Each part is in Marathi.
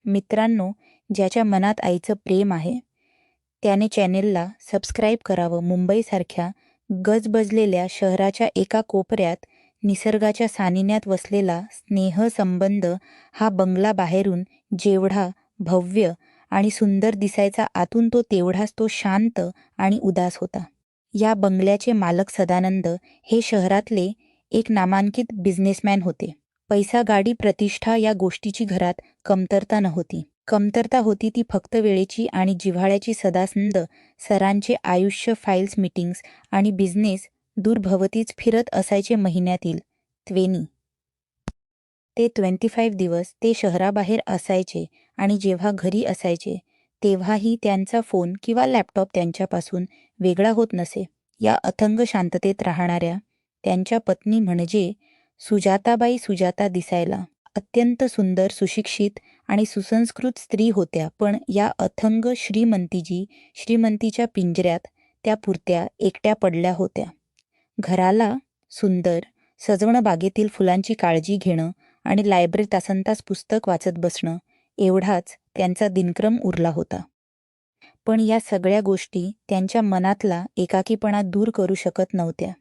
मित्रांनो, ज्याच्या मनात आईचं प्रेम आहे त्याने चॅनेलला सबस्क्राईब करावं. मुंबईसारख्या गजबजलेल्या शहराच्या एका कोपऱ्यात निसर्गाच्या सानिध्यात वसलेला स्नेहसंबंध हा बंगला बाहेरून जेवढा भव्य आणि सुंदर दिसायचा, आतून तो तेवढाच तो शांत आणि उदास होता. या बंगल्याचे मालक सदानंद हे शहरातले एक नामांकित बिझनेसमॅन होते. पैसा, गाडी, प्रतिष्ठा या गोष्टीची घरात कमतरता नव्हती. कमतरता होती ती फक्त वेळेची आणि जिव्हाळ्याची. सदानंद सरांचे आयुष्य फाईल्स, मीटिंग्स आणि बिझनेस दूरभवतीच फिरत असायचे. महिन्यातील 25 दिवस ते शहराबाहेर असायचे आणि जेव्हा घरी असायचे तेव्हाही त्यांचा फोन किंवा लॅपटॉप त्यांच्यापासून वेगळा होत नसे. या अथंग शांततेत राहणाऱ्या त्यांच्या पत्नी म्हणजे सुजाताबाई. सुजाता दिसायला अत्यंत सुंदर, सुशिक्षित आणि सुसंस्कृत स्त्री होत्या, पण या अथंग श्रीमंतीच्या पिंजऱ्यात त्या पुरत्या एकट्या पडल्या होत्या. घराला सुंदर सजवणं, बागेतील फुलांची काळजी घेणं आणि लायब्ररीत तासनतास पुस्तक वाचत बसणं एवढाच त्यांचा दिनक्रम उरला होता. पण या सगळ्या गोष्टी त्यांच्या मनातला एकाकीपणा दूर करू शकत नव्हत्या.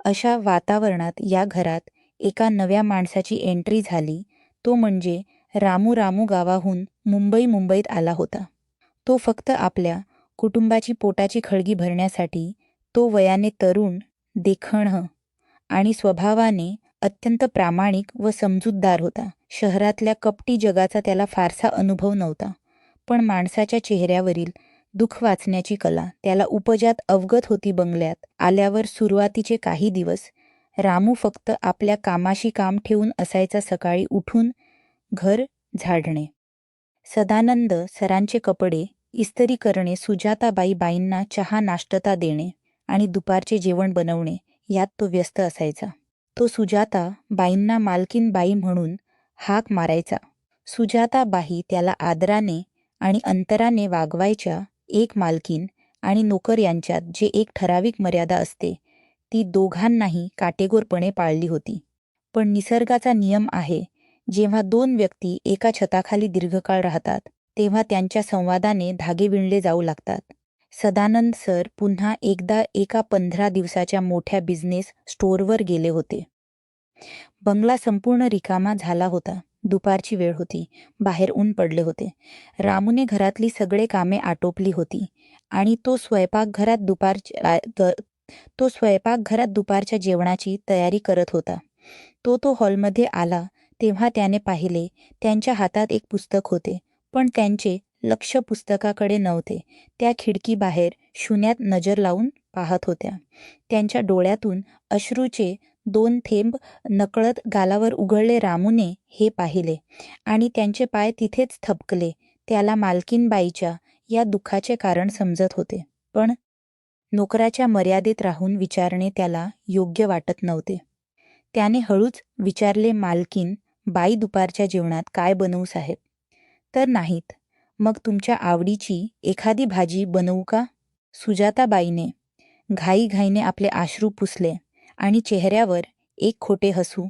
अशा वातावरणात या घरात एका नव्या माणसाची एंट्री झाली. तो म्हणजे रामू गावाहून मुंबईत आला होता. तो फक्त आपल्या कुटुंबाची पोटाची खळगी भरण्यासाठी. तो वयाने तरुण, देखणं आणि स्वभावाने अत्यंत प्रामाणिक व समजूतदार होता. शहरातल्या कपटी जगाचा त्याला फारसा अनुभव नव्हता, पण माणसाच्या चेहऱ्यावरील दुःख वाचण्याची कला त्याला उपजात अवगत होती. बंगल्यात आल्यावर सुरुवातीचे काही दिवस रामू फक्त आपल्या कामाशी काम ठेवून असायचा. सकाळी उठून घर झाडणे, सदानंद सरांचे कपडे इस्त्री करणे, बाईंना चहा नाश्ता देणे आणि दुपारचे जेवण बनवणे यात तो व्यस्त असायचा. तो सुजाता बाईंना मालकीन बाई म्हणून हाक मारायचा. सुजाताबाई त्याला आदराने आणि अंतराने वागवायच्या. एक मालकीन आणि नोकर यांच्यात जे एक ठराविक मर्यादा असते ती दोघांनाही काटेकोरपणे पाळली होती. पण निसर्गाचा नियम आहे, जेव्हा दोन व्यक्ती एका छताखाली दीर्घकाळ राहतात तेव्हा त्यांच्या संवादाने धागे विणले जाऊ लागतात. सदानंद सर पुन्हा एकदा एका 15 दिवसाच्या मोठ्या बिझनेस स्टोअरवर गेले होते. बंगला संपूर्ण रिकामा झाला होता. दुपारची वेळ होती. बाहेर ऊन पडले होते. रामूने घरातली सगळे कामे आटोपली होती आणि तो स्वयंपाकघरात दुपारच्या जेवणाची तयारी करत होता. तो हॉलमध्ये आला तेव्हा त्याने पाहिले त्यांच्या हातात एक पुस्तक होते, पण त्यांचे लक्ष पुस्तकाकडे नव्हते. त्या खिडकीबाहेर शून्यात नजर लावून पाहत होत्या. त्यांच्या डोळ्यातून अश्रूचे 2 थेंब नकळत गालावर उघळले. रामूने हे पाहिले आणि त्यांचे पाय तिथेच थबकले. त्याला मालकीनबाईच्या या दुःखाचे कारण समजत होते, पण नोकराच्या मर्यादेत राहून विचारणे त्याला योग्य वाटत नव्हते. त्याने हळूच विचारले, मालकीन बाई, दुपारच्या जेवणात काय बनवू साहेब? तर नाहीत. मग तुमच्या आवडीची एखादी भाजी बनवू का? सुजाताबाईने घाईघाईने आपले अश्रू पुसले आणि चेहऱ्यावर एक खोटे हसू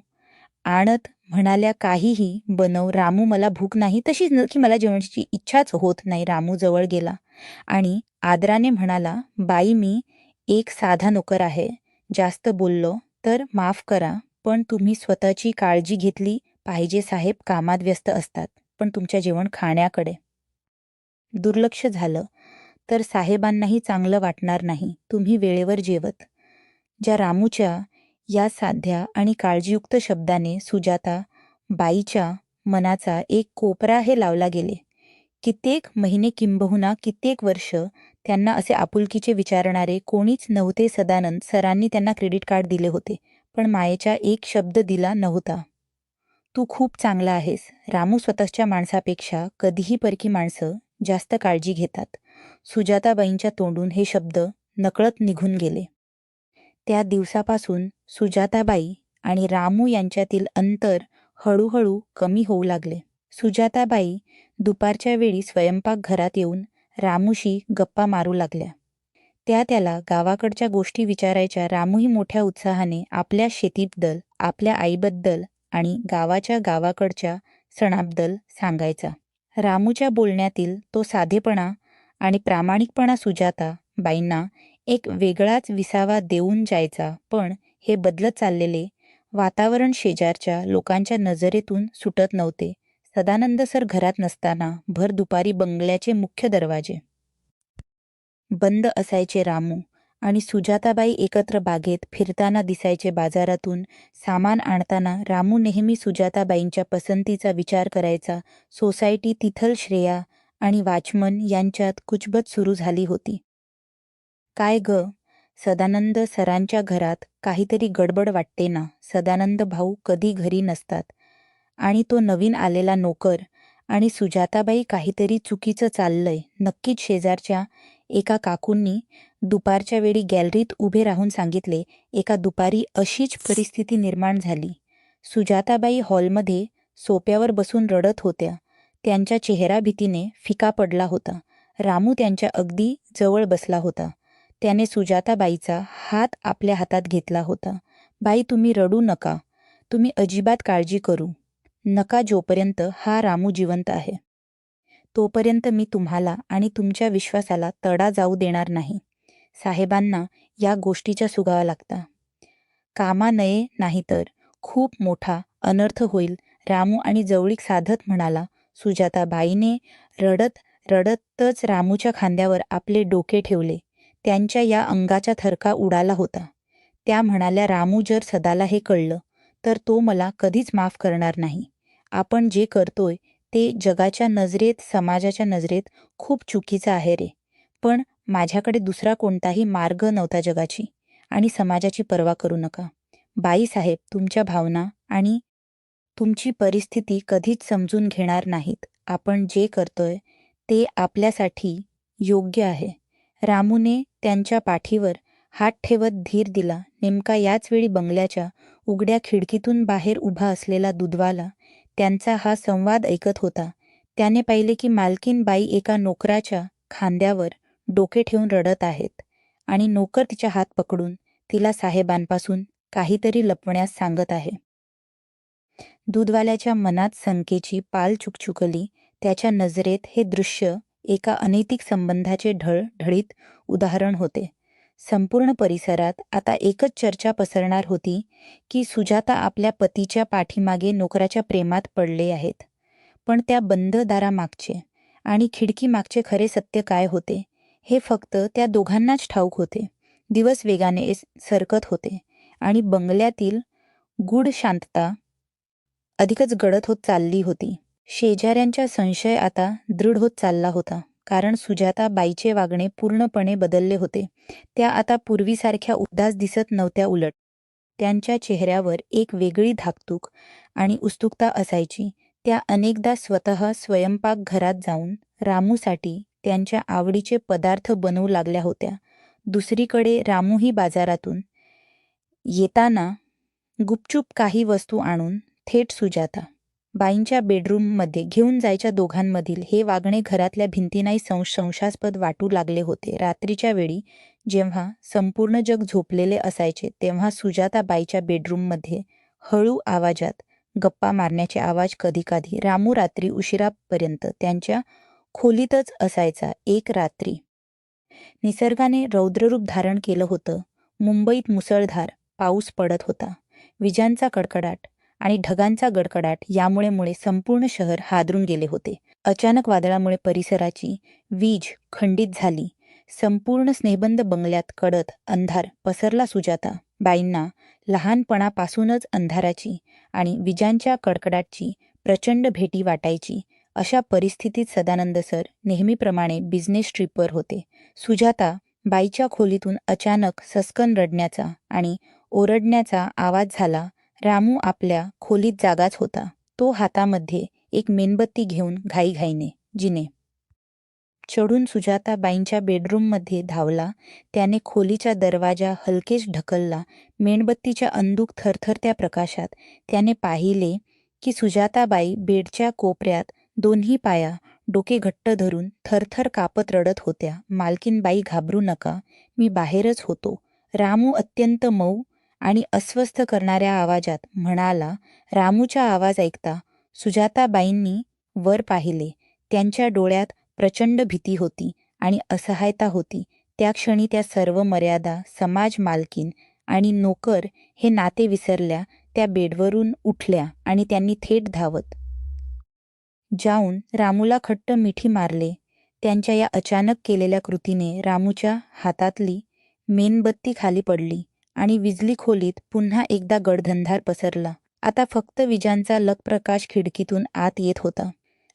आणत म्हणाल्या, काहीही बनव रामू, मला भूक नाही, तशी की मला जेवणाची इच्छाच होत नाही. रामू जवळ गेला आणि आदराने म्हणाला, बाई, मी एक साधा नोकर आहे. जास्त बोललो तर माफ करा, पण तुम्ही स्वतःची काळजी घेतली पाहिजे. साहेब कामात व्यस्त असतात, पण तुमच्या जेवण खाण्याकडे दुर्लक्ष झालं तर साहेबांनाही चांगलं वाटणार नाही. तुम्ही वेळेवर जेवत. ज्या रामूच्या या साध्या आणि काळजीयुक्त शब्दाने सुजाता बाईच्या मनाचा एक कोपरा हे लावला गेले. कित्येक महिने, किंबहुना कित्येक वर्ष त्यांना असे आपुलकीचे विचारणारे कोणीच नव्हते. सदानंद सरांनी त्यांना क्रेडिट कार्ड दिले होते, पण मायेचा एक शब्द दिला नव्हता. तू खूप चांगला आहेस. रामू स्वतःच्या माणसापेक्षा कधीही परकी माणसं जास्त काळजी घेतात. सुजाताबाईंच्या तोंडून हे शब्द नकळत निघून गेले. त्या दिवसापासून सुजाताबाई आणि रामू यांच्यातील अंतर हळूहळू कमी होऊ लागले. सुजाताबाई दुपारच्या वेळी स्वयंपाकघरात येऊन रामूशी गप्पा मारू लागल्या. त्या त्याला गावाकडच्या गोष्टी विचारायच्या. रामूही मोठ्या उत्साहाने आपल्या शेतीबद्दल, आपल्या आईबद्दल आणि गावाकडच्या सणाबद्दल सांगायचा. रामूच्या बोलण्यातील तो साधेपणा आणि प्रामाणिकपणा सुजाताबाईंना एक वेगळाच विसावा देऊन जायचा. पण हे बदलत चाललेले वातावरण शेजारच्या लोकांच्या नजरेतून सुटत नव्हते. सदानंद सर घरात नसताना भर दुपारी बंगल्याचे मुख्य दरवाजे बंद असायचे. रामू आणि सुजाताबाई एकत्र बागेत फिरताना दिसायचे. बाजारातून सामान आणताना रामू नेहमी सुजाताबाईंच्या पसंतीचा विचार करायचा. सोसायटी तिथल श्रेया आणि वाचमन यांच्यात कुचबत सुरू झाली होती. काय ग, सदानंद सरांच्या घरात काहीतरी गडबड वाटते ना? सदानंद भाऊ कधी घरी नसतात आणि तो नवीन आलेला नोकर आणि सुजाताबाई काहीतरी चुकीचं चाललंय. नक्कीच शेजारच्या एका काकूंनी दुपारच्या वेळी गॅलरीत उभे राहून सांगितले. एका दुपारी अशीच परिस्थिती निर्माण झाली. सुजाताबाई हॉलमध्ये सोप्यावर बसून रडत होत्या. त्यांचा चेहरा भीतीने फिका पडला होता. रामू त्यांच्या अगदी जवळ बसला होता. त्याने सुजाताबाईचा हात आपल्या हातात घेतला होता. बाई, तुम्ही रडू नका. तुम्ही अजिबात काळजी करू नका. जोपर्यंत हा रामू जिवंत आहे तोपर्यंत मी तुम्हाला आणि तुमच्या विश्वासाला तडा जाऊ देणार नाही. साहेबांना या गोष्टीचा सुगावा लागता कामा नये, नाहीतर खूप मोठा अनर्थ होईल. रामू आणि जवळीक साधत म्हणाला. सुजाताबाईने रडत रडतच रामूच्या खांद्यावर आपले डोके ठेवले. त्यांच्या या अंगाचा थरका उडाला होता. त्या म्हणाल्या, रामू, जर सदाला हे कळलं तर तो मला कधीच माफ करणार नाही. आपण जे करतोय ते जगाच्या नजरेत, समाजाच्या नजरेत खूप चुकीचं आहे रे. पण माझ्याकडे दुसरा कोणताही मार्ग नव्हता. जगाची आणि समाजाची पर्वा करू नका. बाईसाहेब तुमच्या भावना आणि तुमची परिस्थिती कधीच समजून घेणार नाहीत. आपण जे करतोय ते आपल्यासाठी योग्य आहे. रामूने त्यांच्या पाठीवर हात ठेवत धीर दिला. नेमका याच वेळी बंगल्याच्या उघड्या खिडकीतून बाहेर उभा असलेला दूधवाला त्यांचा हा संवाद ऐकत होता. त्याने पाहिले की मालकीन बाई एका नोकराच्या खांद्यावर डोके ठेवून रडत आहेत आणि नोकर तिचा हात पकडून तिला साहेबांपासून काहीतरी लपवण्यास सांगत आहे. दूधवाल्याच्या मनात शंकेची पाल चुकचुकली. त्याच्या नजरेत हे दृश्य एका अनैतिक संबंधाचे ढळढळीत उदाहरण होते. संपूर्ण परिसरात आता एकच चर्चा पसरणार होती की सुजाता आपल्या पतीच्या पाठीमागे नोकराच्या प्रेमात पडले आहेत. पण त्या बंद दारामागचे आणि खिडकीमागचे खरे सत्य काय होते हे फक्त त्या दोघांनाच ठाऊक होते. दिवस वेगाने सरकत होते आणि बंगल्यातील गूढ शांतता अधिकच गडद होत चालली होती. शेजाऱ्यांचा संशय आता दृढ होत चालला होता. कारण सुजाताबाईचे वागणे पूर्णपणे बदलले होते. त्या आता पूर्वीसारख्या उदास दिसत नव्हत्या. उलट त्यांच्या चेहऱ्यावर एक वेगळी धाकधूक आणि उत्सुकता असायची. त्या अनेकदा स्वतः स्वयंपाकघरात जाऊन रामूसाठी त्यांच्या आवडीचे पदार्थ बनवू लागल्या होत्या. दुसरीकडे रामूही बाजारातून येताना गुपचूप काही वस्तू आणून थेट सुजाता बाईंच्या बेडरूममध्ये घेऊन जायच्या. दोघांमधील हे वागणे घरातल्या भिंतींनाही संशयास्पद वाटू लागले होते. रात्रीच्या वेळी जेव्हा संपूर्ण जग झोपलेले असायचे तेव्हा सुजाताबाईच्या बेडरूममध्ये हळू आवाजात गप्पा मारण्याचे आवाज कधीकधी. रामू रात्री उशिरापर्यंत त्यांच्या खोलीतच असायचा. एक रात्री निसर्गाने रौद्ररूप धारण केलं होतं. मुंबईत मुसळधार पाऊस पडत होता. विजांचा कडकडाट आणि ढगांचा गडगडाट यामुळे संपूर्ण शहर हादरून गेले होते. अचानक वादळामुळे परिसराची वीज खंडित झाली. संपूर्ण स्नेहबंद बंगल्यात कडक अंधार पसरला. सुजाता बाईंना लहानपणापासूनच अंधाराची आणि विजांच्या कडकडाटची प्रचंड भीती वाटायची. अशा परिस्थितीत सदानंद सर नेहमीप्रमाणे बिझनेस ट्रिपवर होते. सुजाता बाईच्या खोलीतून अचानक ससकन रडण्याचा आणि ओरडण्याचा आवाज झाला. रामू आपल्या खोलीत जागाच होता. तो हातामध्ये एक मेणबत्ती घेऊन घाईघाईने जिने चढून सुजाताबाईंच्या बेडरूममध्ये धावला. त्याने खोलीचा दरवाजा हलकेच ढकलला. मेणबत्तीच्या अंधुक थरथरत्या प्रकाशात त्याने पाहिले की सुजाताबाई बेडच्या कोपऱ्यात दोन्ही पाया डोके घट्ट धरून थरथर कापत रडत होत्या. मालकीनबाई, घाबरू नका, मी बाहेरच होतो, रामू अत्यंत मऊ आणि अस्वस्थ करणाऱ्या आवाजात म्हणाला. रामूचा आवाज ऐकता सुजाताबाईंनी वर पाहिले. त्यांच्या डोळ्यात प्रचंड भीती होती आणि असहायता होती. त्या क्षणी त्या सर्व मर्यादा, समाज, मालकीन आणि नोकर हे नाते विसरल्या. त्या बेडवरून उठल्या आणि त्यांनी थेट धावत जाऊन रामूला खट्ट मिठी मारले. त्यांच्या या अचानक केलेल्या कृतीने रामूच्या हातातली मेणबत्ती खाली पडली आणि विजली खोलीत पुन्हा एकदा गडधंधार पसरला. आता फक्त विजांचा लखप्रकाश खिडकीतून आत येत होता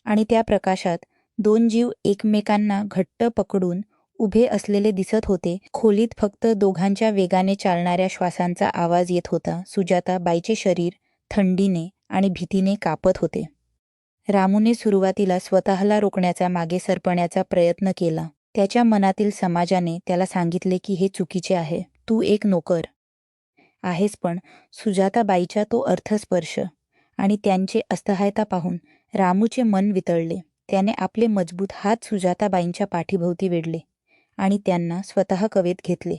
आणि त्या प्रकाशात दोन जीव एकमेकांना घट्ट पकडून उभे असलेले दिसत होते. खोलीत फक्त दोघांच्या वेगाने चालणाऱ्या श्वासांचा आवाज येत होता. सुजाताबाईचे शरीर थंडीने आणि भीतीने कापत होते. रामूने सुरुवातीला स्वतःला रोखण्याचा, मागे सरपण्याचा प्रयत्न केला. त्याच्या मनातील समाजाने त्याला सांगितले की हे चुकीचे आहे. तू एक नोकर आहेस. पण सुजाताबाईचा तो अर्थस्पर्श आणि त्यांचे असहायता पाहून रामूचे मन वितळले. त्याने आपले मजबूत हात सुजाताबाईंच्या पाठीभोवती वेढले आणि त्यांना स्वतः कवेत घेतले.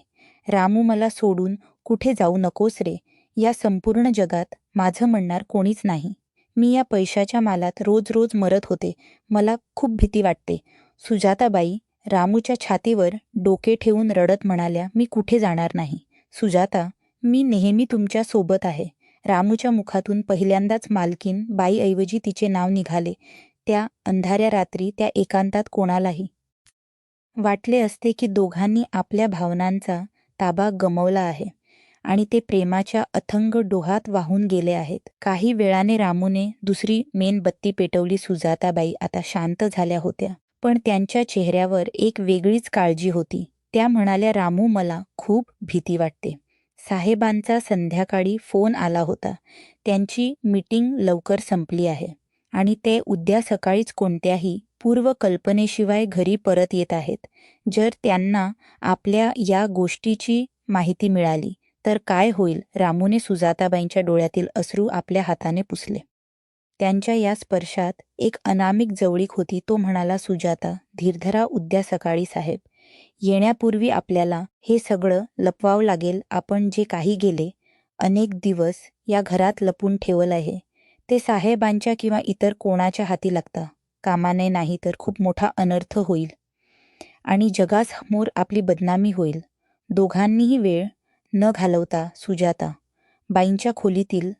रामू, मला सोडून कुठे जाऊ नकोस रे. या संपूर्ण जगात माझं म्हणणार कोणीच नाही. मी या पैशाच्या मालात रोज रोज मरत होते. मला खूप भीती वाटते. सुजाताबाई रामूच्या छातीवर डोके ठेवून रडत म्हणाल्या, मी कुठे जाणार नाही. सुजाता, मी नेहमी तुमच्या सोबत आहे. रामूच्या मुखातून पहिल्यांदाच मालकीन बाईऐवजी तिचे नाव निघाले. त्या अंधाऱ्या रात्री, त्या एकांतात कोणालाही वाटले असते की दोघांनी आपल्या भावनांचा ताबा गमावला आहे आणि ते प्रेमाच्या अथंग डोहात वाहून गेले आहेत. काही वेळाने रामूने दुसरी मेणबत्ती पेटवली. सुजाताबाई आता शांत झाल्या होत्या, पण त्यांच्या चेहऱ्यावर एक वेगळीच काळजी होती. त्या म्हणाल्या, रामू, मला खूप भीती वाटते. साहेबांचा संध्याकाळी फोन आला होता. त्यांची मीटिंग लवकर संपली आहे आणि ते उद्या सकाळीच कोणत्याही पूर्वकल्पनेशिवाय घरी परत येत आहेत. जर त्यांना आपल्या या गोष्टीची माहिती मिळाली तर काय होईल? रामूने सुजाताबाईंच्या डोळ्यातील अश्रू आपल्या हाताने पुसले. त्यांच्या या स्पर्शात एक अनामिक जवळीक होती. तो म्हणाला, सुजाता, धीर धरा. उद्या सकाळी साहेब येण्यापूर्वी आपल्याला हे सगळं लपवावं लागेल. आपण जे काही गेले अनेक दिवस या घरात लपून ठेवलं आहे ते साहेबांच्या किंवा इतर कोणाच्या हाती लागता कामा नये, नाही तर खूप मोठा अनर्थ होईल आणि जगासमोर आपली बदनामी होईल. दोघांनीही वेळ न घालवता सुजाता बाईंच्या खोलीतील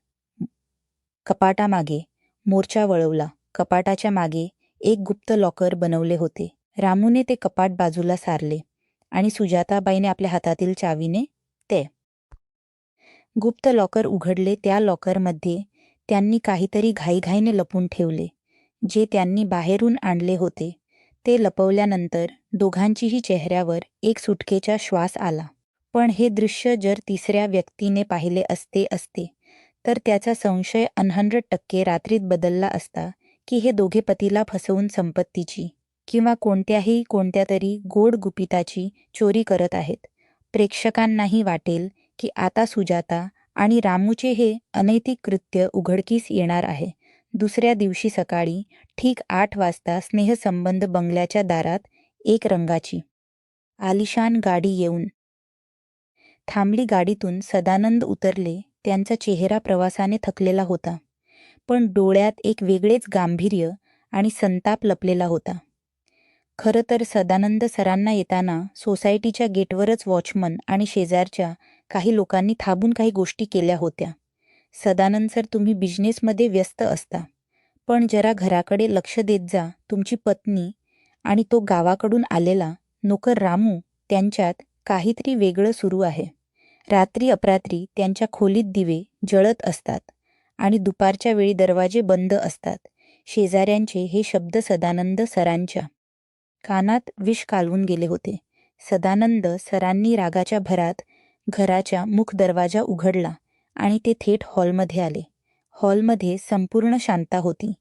कपाटामागे मोर्चा वळवला. कपाटाच्या मागे एक गुप्त लॉकर बनवले होते. रामूने ते कपाट बाजूला सारले आणि सुजाताबाईने आपल्या हातातील चावीने ते गुप्त लॉकर उघडले. त्या लॉकरमध्ये त्यांनी काहीतरी घाईघाईने लपून ठेवले. जे त्यांनी बाहेरून आणले होते ते लपवल्यानंतर दोघांचीही चेहऱ्यावर एक सुटकेचा श्वास आला. पण हे दृश्य जर तिसऱ्या व्यक्तीने पाहिले असते तर त्याचा संशय 100% रात्रीत बदलला असता की हे दोघे पतीला फसवून संपत्तीची किंवा कोणत्या तरी गोड गुपिताची चोरी करत आहेत. प्रेक्षकांनाही वाटेल की आता सुजाता आणि रामूचे हे अनैतिक कृत्य उघडकीस येणार आहे. दुसऱ्या दिवशी सकाळी ठीक 8 वाजता स्नेहसंबंध बंगल्याच्या दारात एक रंगाची आलिशान गाडी येऊन थांबली. गाडीतून सदानंद उतरले. त्यांचा चेहरा प्रवासाने थकलेला होता, पण डोळ्यात एक वेगळेच गांभीर्य आणि संताप लपलेला होता. खरं तर सदानंद सरांना येताना सोसायटीच्या गेटवरच वॉचमन आणि शेजारच्या काही लोकांनी थांबून काही गोष्टी केल्या होत्या. सदानंद सर, तुम्ही बिझनेसमध्ये व्यस्त असता, पण जरा घराकडे लक्ष देत जा. तुमची पत्नी आणि तो गावाकडून आलेला नोकर रामू, त्यांच्यात काहीतरी वेगळं सुरू आहे. रात्री अपरात्री त्यांच्या खोलीत दिवे जळत असतात आणि दुपारच्या वेळी दरवाजे बंद असतात. शेजाऱ्यांचे हे शब्द सदानंद सरांच्या कानात विष कालवून गेले होते. सदानंद सरांनी रागाच्या भरात घराच्या मुख दरवाजा उघडला आणि ते थेट हॉलमध्ये आले. हॉलमध्ये संपूर्ण शांतता होती.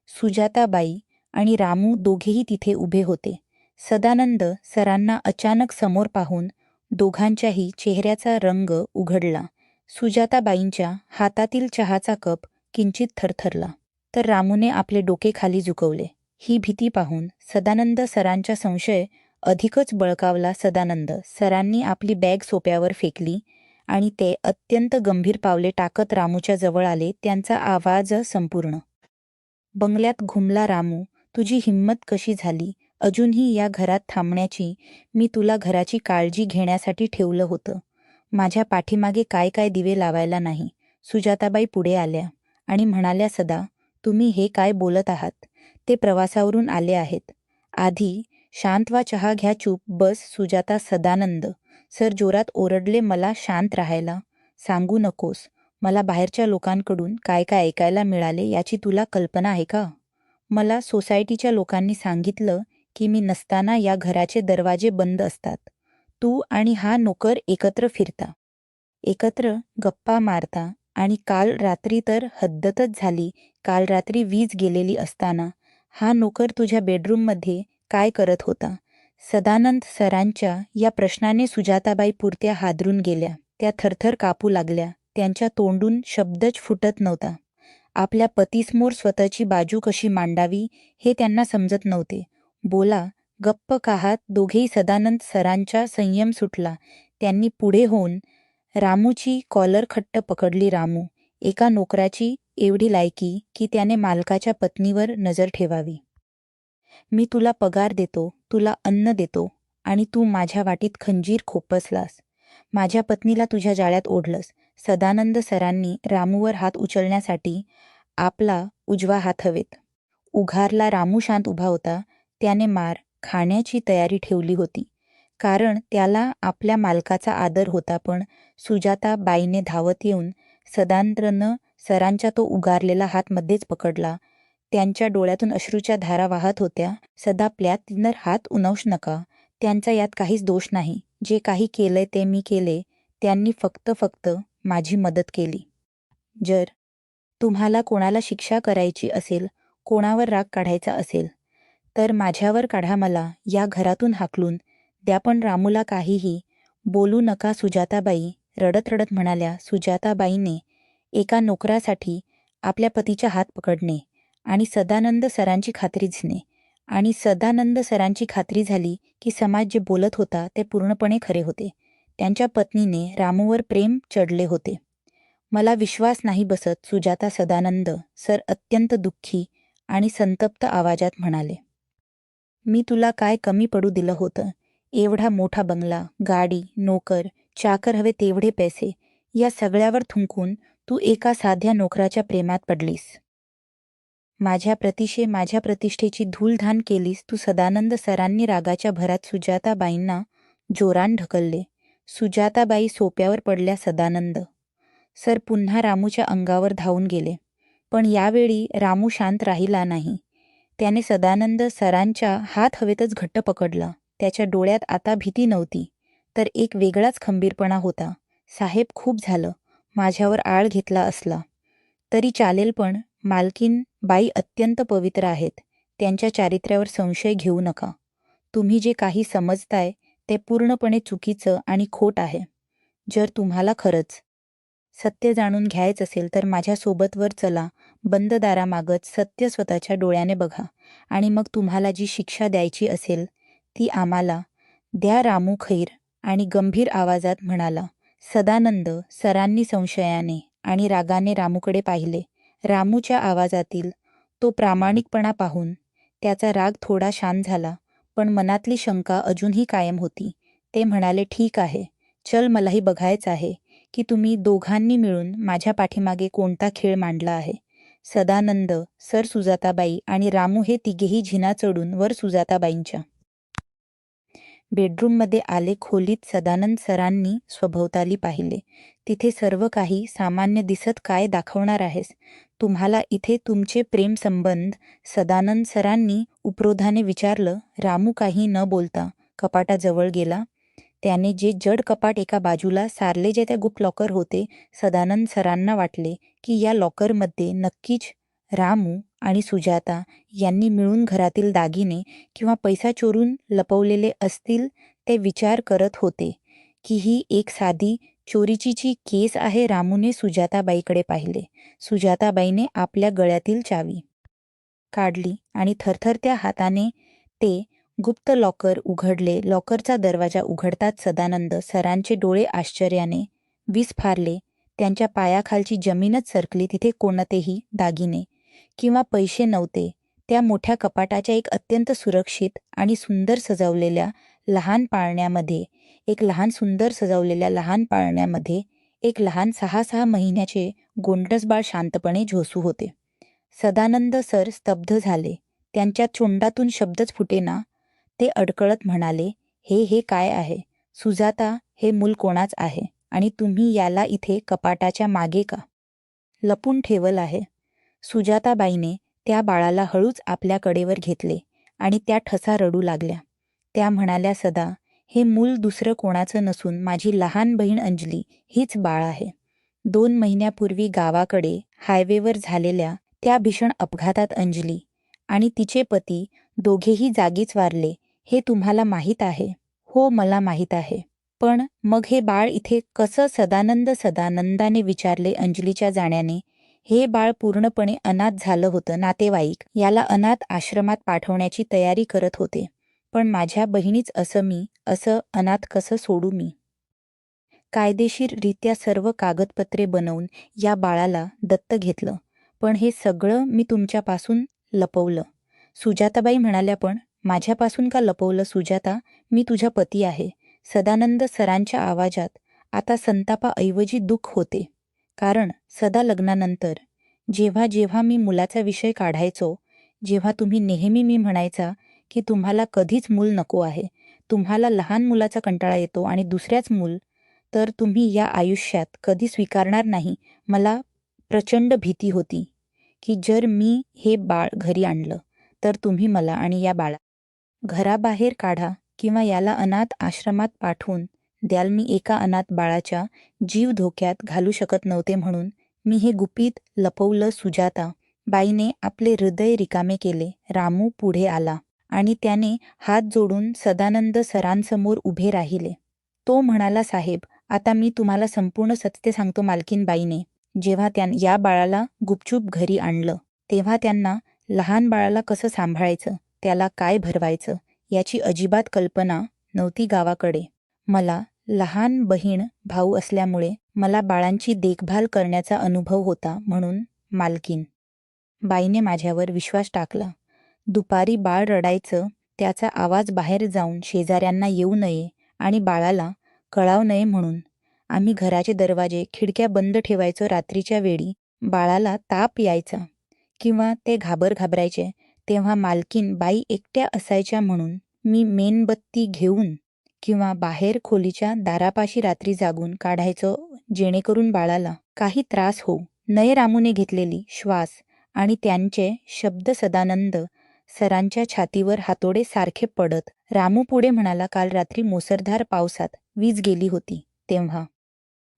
सुजाताबाई आणि रामू दोघेही तिथे उभे होते. सदानंद सरांना अचानक समोर पाहून दोघांच्याही चेहऱ्याचा रंग उघडला. सुजाताबाईंच्या हातातील चहाचा कप किंचित थरथरला, तर रामूने आपले डोके खाली झुकवले. ही भीती पाहून सदानंद सरांचा संशय अधिकच बळकावला. सदानंद सरांनी आपली बॅग सोप्यावर फेकली आणि ते अत्यंत गंभीर पावले टाकत रामूच्या जवळ आले. त्यांचा आवाज संपूर्ण बंगल्यात घुमला. रामू, तुझी हिंमत कशी झाली अजूनही या घरात थांबण्याची? मी तुला घराची काळजी घेण्यासाठी ठेवलं होतं. माझ्या पाठीमागे काय काय दिवे लावायला नाही. सुजाताबाई पुढे आल्या आणि म्हणाल्या, सदा, तुम्ही हे काय बोलत आहात? ते प्रवासावरून आले आहेत. आधी शांत व्हा, चहा घ्या, चूप बस. सुजाता. सदानंद सर जोरात ओरडले, मला शांत राहायला सांगू नकोस. मला बाहेरच्या लोकांकडून काय काय ऐकायला मिळाले याची तुला कल्पना आहे का? मला सोसायटीच्या लोकांनी सांगितलं की मी नसताना या घराचे दरवाजे बंद असतात. तू आणि हा नोकर एकत्र फिरता, एकत्र गप्पा मारता, आणि काल रात्री तर हद्दतच झाली. काल रात्री वीज गेलेली असताना हा नोकर तुझ्या बेडरूममध्ये काय करत होता? सदानंद सरांच्या या प्रश्नाने सुजाताबाई पुरत्या हादरून गेल्या. त्या थरथर कापू लागल्या. त्यांच्या तोंडून शब्दच फुटत नव्हता. आपल्या पतीसमोर स्वतःची बाजू कशी मांडावी हे त्यांना समजत नव्हते. बोला, गप्प काहात दोघेही? सदानंद सरांचा संयम सुटला. त्यांनी पुढे होऊन रामूची कॉलर खट्ट पकडली. रामू, एका नोकराची एवढी लायकी की त्याने मालकाच्या पत्नीवर नजर ठेवावी. मी तुला पगार देतो, तुला अन्न देतो, आणि तू माझ्या वाटीत खंजीर खोपसलास. माझ्या पत्नीला तुझ्या जाळ्यात ओढलंस. सदानंद सरांनी रामूवर हात उचलण्यासाठी आपला उजवा हात हवेत उघारला. रामू शांत उभा होता. त्याने मार खाण्याची तयारी ठेवली होती, कारण त्याला आपल्या मालकाचा आदर होता. पण सुजाताबाईने धावत येऊन सदानंद सरांचा तो उगारलेला हात मध्येच पकडला. त्यांच्या डोळ्यातून अश्रूच्या धारा वाहत होत्या. सदा, प्लीज हात उनवश नका. त्यांचा यात काहीच दोष नाही. जे काही केलंय ते मी केले. त्यांनी फक्त माझी मदत केली. जर तुम्हाला कोणाला शिक्षा करायची असेल, कोणावर राग काढायचा असेल, तर माझ्यावर काढा. मला या घरातून हाकलून द्या, पण रामूला काहीही बोलू नका. सुजाताबाई रडत रडत म्हणाल्या. सुजाताबाईने एका नोकरासाठी आपल्या पतीचा हात पकडणे आणि सदानंद सरांची खात्री झाली की समाज जे बोलत होता ते पूर्णपणे खरे होते. त्यांच्या पत्नीने रामूवर प्रेम चढले होते. मला विश्वास नाही बसत, सुजाता. सदानंद सर अत्यंत दुःखी आणि संतप्त आवाजात म्हणाले. मी तुला काय कमी पडू दिलं होतं? एवढा मोठा बंगला, गाडी, नोकर, चाकर, हवे तेवढे पैसे, या सगळ्यावर थुंकून तू एका साध्या नोकराच्या प्रेमात पडलीस. माझ्या प्रतिष्ठेची धूलधान केलीस तू. सदानंद सरांनी रागाच्या भरात सुजाताबाईंना जोरान ढकलले. सुजाताबाई सोप्यावर पडल्या. सदानंद सर पुन्हा रामूच्या अंगावर धावून गेले. पण यावेळी रामू शांत राहिला नाही. त्याने सदानंद सरांचा हात हवेतच घट्ट पकडला. त्याच्या डोळ्यात आता भीती नव्हती, तर एक वेगळाच खंबीरपणा होता. साहेब, खूप झालं. माझ्यावर आळ घेतला असला तरी चालेल, पण मालकीन बाई अत्यंत पवित्र आहेत. त्यांच्या चारित्र्यावर संशय घेऊ नका. तुम्ही जे काही समजताय ते पूर्णपणे चुकीचं आणि खोट आहे. जर तुम्हाला खरंच सत्य जाणून घ्यायचं असेल तर माझ्यासोबत वर चला. बंद दारामागत सत्य स्वतःच्या डोळ्याने बघा, आणि मग तुम्हाला जी शिक्षा द्यायची असेल ती आम्हाला द्या. रामू खैर आणि गंभीर आवाजात म्हणाला. सदानंद सरांनी संशयाने आणि रागाने रामूकडे पाहिले. रामूच्या आवाजातील तो प्रामाणिकपणा पाहून त्याचा राग थोडा शांत झाला, पण मनातली शंका अजूनही कायम होती. ते म्हणाले, ठीक आहे, चल, मलाही बघायचं आहे की तुम्ही दोघांनी मिळून माझ्या पाठीमागे कोणता खेळ मांडला आहे. सदानंद सर, सुजाताबाई आणि रामू हे तिघेही झिना चढून वर सुजाताबाईंच्या बेडरूममध्ये आले. खोलीत सदानंद सरांनी स्वभोवताली पाहिले. तिथे सर्व काही सामान्य दिसत. काय दाखवणार आहेस तुम्हाला इथे तुमचे प्रेमसंबंध? सदानंद सरांनी उपरोधाने विचारलं. रामू काही न बोलता कपाटाजवळ गेला. त्याने जे जड कपाट एका बाजूला सारले, जे त्या गुप्त लॉकर होते, सदानंद सरांना वाटले की या लॉकरमध्ये नक्कीच रामू आणि सुजाता यांनी मिळून घरातील दागिने किंवा पैसा चोरून लपवलेले असतील. ते विचार करत होते की ही एक साधी चोरीची केस आहे. रामूने सुजाताबाईकडे पाहिले. सुजाताबाईने आपल्या गळ्यातील चावी काढली आणि थरथरत्या हाताने ते गुप्त लॉकर उघडले. लॉकरचा दरवाजा उघडताच सदानंद सरांचे डोळे आश्चर्याने विस्फारले. त्यांच्या पायाखालची जमीनच सरकली. तिथे कोणतेही दागिने किंवा पैसे नव्हते. त्या मोठ्या कपाटाच्या एक अत्यंत सुरक्षित आणि सुंदर सजवलेल्या लहान पाळण्यामध्ये एक लहान 6-6 महिन्याचे गोंडस बाळ शांतपणे झोसू होते. सदानंद सर स्तब्ध झाले. त्यांच्या तोंडातून शब्दच फुटेना. ते अडकळत म्हणाले, हे काय आहे? सुजाता, हे मूल कोणाच आहे? आणि तुम्ही याला इथे कपाटाच्या मागे का लपून ठेवल आहे? सुजाताबाईने त्या बाळाला हळूच आपल्या कडेवर घेतले आणि त्या ठसा रडू लागल्या. त्या म्हणाल्या, सदा, हे मूल दुसरं कोणाचं नसून माझी लहान बहीण अंजली हीच बाळ आहे. 2 महिन्यापूर्वी गावाकडे हायवेवर झालेल्या त्या भीषण अपघातात अंजली आणि तिचे पती दोघेही जागीच वारले, हे तुम्हाला माहीत आहे? हो, मला माहीत आहे. पण मग हे बाळ इथे कसं? सदानंदाने विचारले. अंजलीच्या जाण्याने हे बाळ पूर्णपणे अनाथ झालं होतं. नातेवाईक याला अनाथ आश्रमात पाठवण्याची तयारी करत होते. पण माझ्या बहिणीच असं अनाथ कसं सोडू मी? कायदेशीररित्या सर्व कागदपत्रे बनवून या बाळाला दत्त घेतलं. पण हे सगळं मी तुमच्यापासून लपवलं. सुजाताबाई म्हणाल्या, पण माझ्यापासून का लपवलं सुजाता? मी तुझा पती आहे. सदानंद सरांच्या आवाजात आता संतापाऐवजी दुःख होते. कारण सदा लग्नानंतर जेव्हा मी मुलाचा विषय काढायचो, जेव्हा तुम्ही नेहमी मी म्हणायचा की तुम्हाला कधीच मूल नको आहे, तुम्हाला लहान मुलाचा कंटाळा येतो आणि दुसऱ्याच मूल तर तुम्ही या आयुष्यात कधी स्वीकारणार नाही. मला प्रचंड भीती होती की जर मी हे बाळ घरी आणलं तर तुम्ही मला आणि या बाळा घराबाहेर काढा किंवा याला अनाथ आश्रमात पाठवून द्याल. मी एका अनाथ बाळाच्या जीव धोक्यात घालू शकत नव्हते म्हणून मी हे गुपित लपवलं. सुजाता बाईने आपले हृदय रिकामे केले. रामू पुढे आला आणि त्याने हात जोडून सदानंद सरांसमोर उभे राहिले. तो म्हणाला, साहेब, आता मी तुम्हाला संपूर्ण सत्य सांगतो. मालकीनबाईने जेव्हा या बाळाला गुपचूप घरी आणलं तेव्हा त्यांना लहान बाळाला कसं सांभाळायचं, त्याला काय भरवायचं याची अजिबात कल्पना नव्हती. गावाकडे मला लहान बहीण भाऊ असल्यामुळे मला बाळांची देखभाल करण्याचा अनुभव होता. म्हणून मालकीन बाईने माझ्यावर विश्वास टाकला. दुपारी बाळ रडायचं, त्याचा आवाज बाहेर जाऊन शेजाऱ्यांना येऊ नये आणि बाळाला कळावू नये म्हणून आम्ही घराचे दरवाजे खिडक्या बंद ठेवायचो. रात्रीच्या वेळी बाळाला ताप यायचा किंवा ते घाबरायचे तेव्हा मालकीन बाई एकट्या असायच्या म्हणून मी मेणबत्ती घेऊन किंवा बाहेर खोलीच्या दारापाशी रात्री जागून काढायचो, जेणेकरून बाळाला काही त्रास होऊ नये. रामूने घेतलेली श्वास आणि त्यांचे शब्द सदानंद सरांच्या छातीवर हातोडे सारखे पडत. रामू पुढे म्हणाला, काल रात्री मुसळधार पावसात वीज गेली होती तेव्हा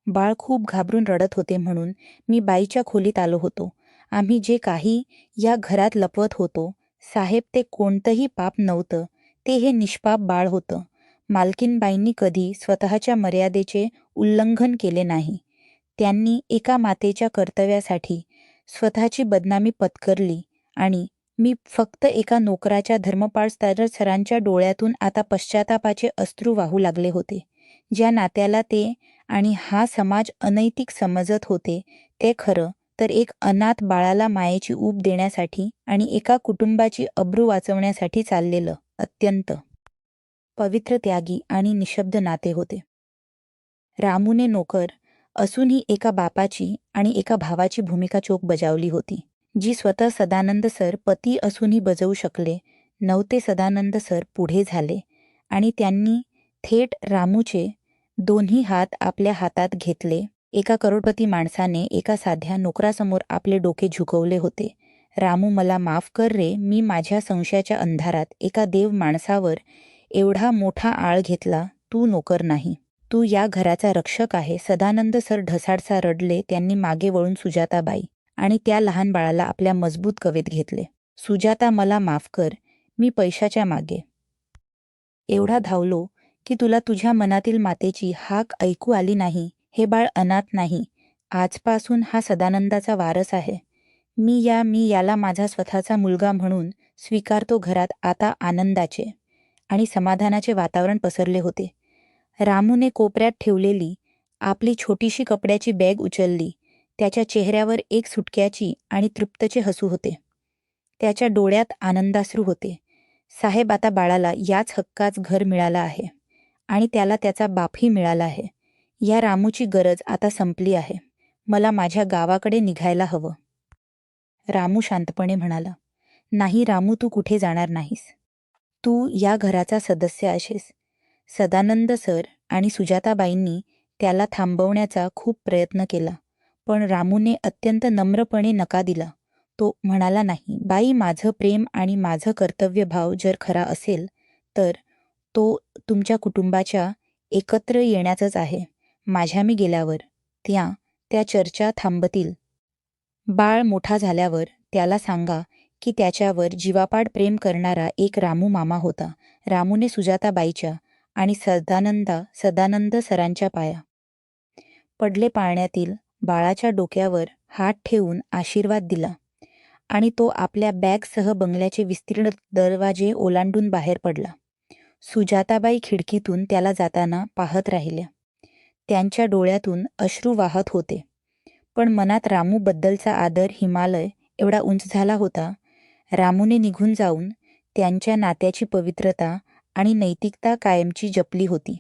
बाळ खूप घाबरून रडत होते म्हणून मी बाईच्या खोलीत आलो होतो. आम्ही जे काही या घरात लपवत होतो साहेब, ते कोणतंही पाप नव्हतं. ते हे निष्पाप बाळ होतं. मालकीनबाईंनी कधी स्वतःच्या मर्यादेचे उल्लंघन केले नाही. त्यांनी एका मातेच्या कर्तव्यासाठी स्वतःची बदनामी पत्करली आणि मी फक्त एका नोकराच्या धर्मपाळ सरांच्या डोळ्यातून आता पश्चातापाचे अश्रू वाहू लागले होते. ज्या नात्याला ते आणि हा समाज अनैतिक समजत होते ते खरं तर एक अनाथ बाळाला मायेची ऊब देण्यासाठी आणि एका कुटुंबाची अब्रू वाचवण्यासाठी चाललेलं अत्यंत पवित्र, त्यागी आणि निशब्द नाते होते. रामूने नोकर असूनही एका बापाची आणि एका भावाची भूमिका चोख बजावली होती, जी स्वतः सदानंद सर पती असूनही बजावू शकले नव्हते. सदानंद सर पुढे झाले आणि त्यांनी थेट रामूचे दोन्ही हात आपल्या हातात घेतले. एका करोडपती माणसाने एका साध्या नोकरासमोर आपले डोके झुकवले होते. रामू, मला माफ कर रे. मी माझ्या संशयाच्या अंधारात एका देव माणसावर एवढा मोठा आळ घेतला. तू नोकर नाही, तू या घराचा रक्षक आहे. सदानंद सर ढसाढसा रडले. त्यांनी मागे वळून सुजाताबाई आणि त्या लहान बाळाला आपल्या मजबूत कवेत घेतले. सुजाता, मला माफ कर. मी पैशाच्या मागे एवढा धावलो की तुला तुझ्या मनातील मातेची हाक ऐकू आली नाही. हे बाळ अनाथ नाही. आजपासून हा सदानंदाचा वारस आहे. मी याला माझा स्वतःचा मुलगा म्हणून स्वीकारतो. घरात आता आनंदाचे आणि समाधानाचे वातावरण पसरले होते. रामूने कोपऱ्यात ठेवलेली आपली छोटीशी कपड्याची बॅग उचलली. त्याच्या चेहऱ्यावर एक सुटक्याची आणि तृप्तचे हसू होते. त्याच्या डोळ्यात आनंदाश्रू होते. साहेब, आता बाळाला याच हक्काच घर मिळालं आहे आणि त्याला त्याचा बापही मिळाला आहे. या रामूची गरज आता संपली आहे. मला माझ्या गावाकडे निघायला हवं. रामू शांतपणे म्हणाला, नाही रामू, तू कुठे जाणार नाहीस. तू या घराचा सदस्य आहेस. सदानंद सर आणि सुजाताबाईंनी त्याला थांबवण्याचा खूप प्रयत्न केला, पण रामूने अत्यंत नम्रपणे नकार दिला. तो म्हणाला, नाही बाई, माझं प्रेम आणि माझं कर्तव्यभाव जर खरा असेल तर तो तुमच्या कुटुंबाच्या एकत्र येण्याचंच आहे. माझ्या मी गेल्यावर त्या चर्चा थांबतील. बाळ मोठा झाल्यावर त्याला सांगा की त्याच्यावर जीवापाड प्रेम करणारा एक रामू मामा होता. रामूने सुजाताबाईच्या आणि सदानंद सरांच्या पाया पडले. पाळण्यातील बाळाच्या डोक्यावर हात ठेवून आशीर्वाद दिला आणि तो आपल्या बॅगसह बंगल्याचे विस्तीर्ण दरवाजे ओलांडून बाहेर पडला. सुजाताबाई खिडकीतून त्याला जाताना पाहत राहिल्या. त्यांच्या डोळ्यातून अश्रू वाहत होते, पण मनात रामूबद्दलचा आदर हिमालय एवढा उंच झाला होता. रामूने निघून जाऊन त्यांच्या नात्याची पवित्रता आणि नैतिकता कायमची जपली होती.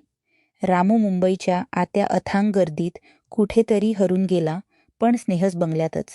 रामू मुंबईच्या आत्या अथांग गर्दीत कुठेतरी हरून गेला, पण स्नेहस बंगल्यातच.